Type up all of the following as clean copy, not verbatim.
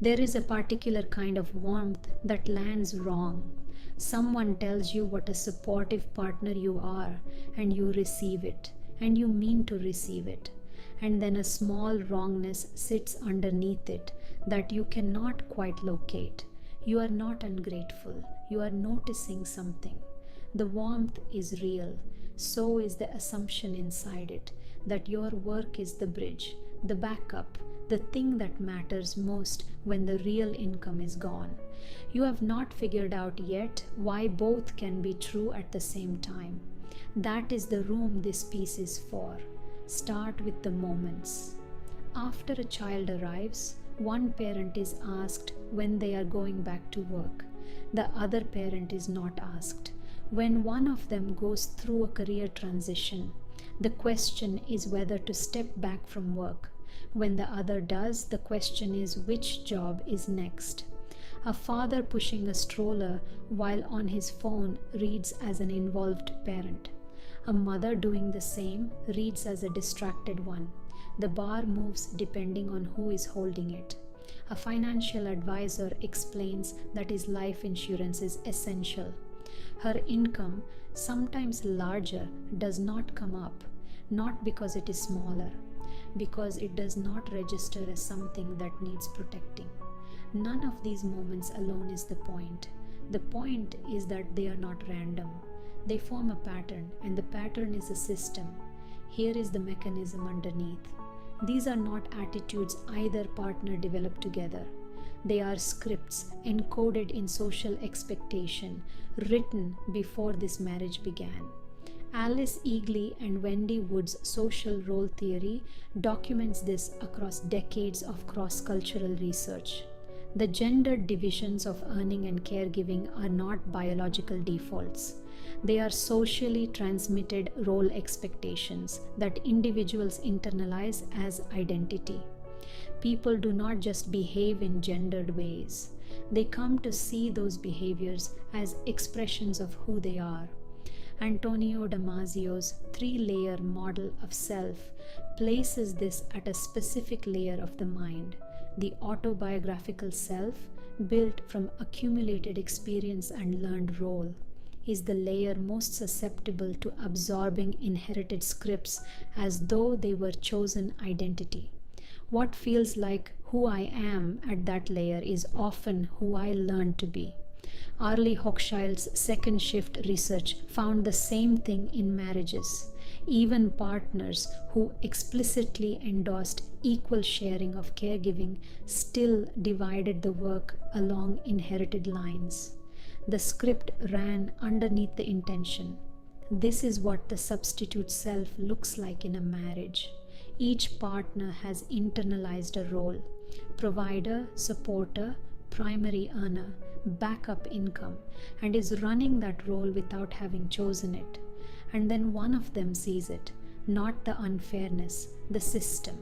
There is a particular kind of warmth that lands wrong. Someone tells you what a supportive partner you are, and you receive it, and you mean to receive it. And then a small wrongness sits underneath it that you cannot quite locate. You are not ungrateful, you are noticing something. The warmth is real, so is the assumption inside it that your work is the bridge, the backup, the thing that matters most when the real income is gone. You have not figured out yet why both can be true at the same time. That is the room this piece is for. Start with the moments. After a child arrives, one parent is asked when they are going back to work. The other parent is not asked. When one of them goes through a career transition, the question is whether to step back from work. When the other does, the question is which job is next. A father pushing a stroller while on his phone reads as an involved parent. A mother doing the same reads as a distracted one. The bar moves depending on who is holding it. A financial advisor explains that his life insurance is essential. Her income, sometimes larger, does not come up, not because it is smaller, because it does not register as something that needs protecting. None of these moments alone is the point. The point is that they are not random. They form a pattern, and the pattern is a system. Here is the mechanism underneath. These are not attitudes either partner developed together. They are scripts encoded in social expectation, written before this marriage began. Alice Eagly and Wendy Wood's social role theory documents this across decades of cross-cultural research. The gendered divisions of earning and caregiving are not biological defaults. They are socially transmitted role expectations that individuals internalize as identity. People do not just behave in gendered ways. They come to see those behaviors as expressions of who they are. Antonio Damasio's three-layer model of self places this at a specific layer of the mind. The autobiographical self, built from accumulated experience and learned role, is the layer most susceptible to absorbing inherited scripts as though they were chosen identity. What feels like who I am at that layer is often who I learned to be. Arlie Hochschild's second shift research found the same thing in marriages. Even partners who explicitly endorsed equal sharing of caregiving still divided the work along inherited lines. The script ran underneath the intention. This is what the substitute self looks like in a marriage. Each partner has internalized a role: provider, supporter, primary earner, backup income, and is running that role without having chosen it. And then one of them sees it, not the unfairness, the system.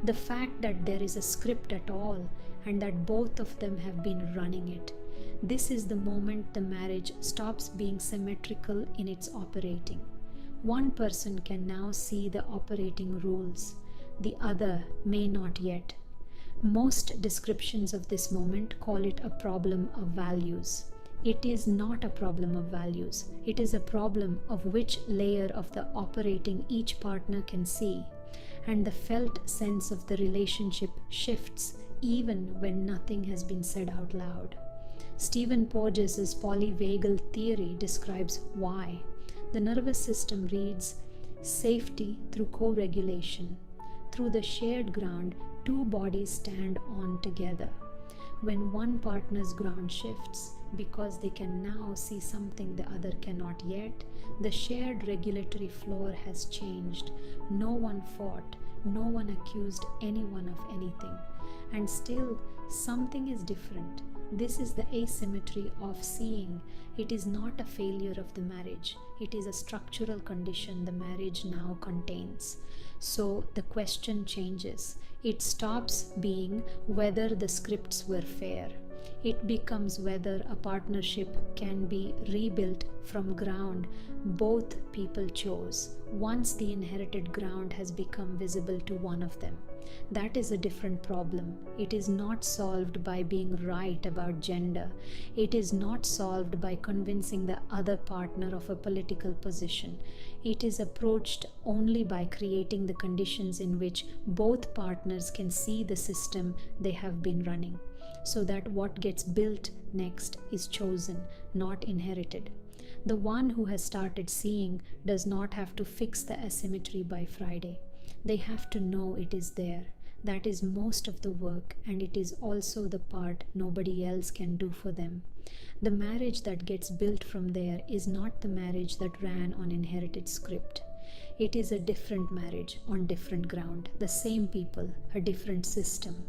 The fact that there is a script at all and that both of them have been running it. This is the moment the marriage stops being symmetrical in its operating. One person can now see the operating rules. The other may not yet. Most descriptions of this moment call it a problem of values. It is not a problem of values. It is a problem of which layer of the operating each partner can see. And the felt sense of the relationship shifts even when nothing has been said out loud. Stephen Porges' polyvagal theory describes why. The nervous system reads safety through co-regulation. Through the shared ground, two bodies stand on together. When one partner's ground shifts, because they can now see something the other cannot yet, the shared regulatory floor has changed. No one fought, no one accused anyone of anything. And still, something is different. This is the asymmetry of seeing. It is not a failure of the marriage. It is a structural condition the marriage now contains. So the question changes. It stops being whether the scripts were fair. It becomes whether a partnership can be rebuilt from ground both people chose, once the inherited ground has become visible to one of them. That is a different problem. It is not solved by being right about gender. It is not solved by convincing the other partner of a political position. It is approached only by creating the conditions in which both partners can see the system they have been running, so that what gets built next is chosen, not inherited. The one who has started seeing does not have to fix the asymmetry by Friday. They have to know it is there. That is most of the work, and it is also the part nobody else can do for them. The marriage that gets built from there is not the marriage that ran on inherited script. It is a different marriage on different ground, the same people, a different system.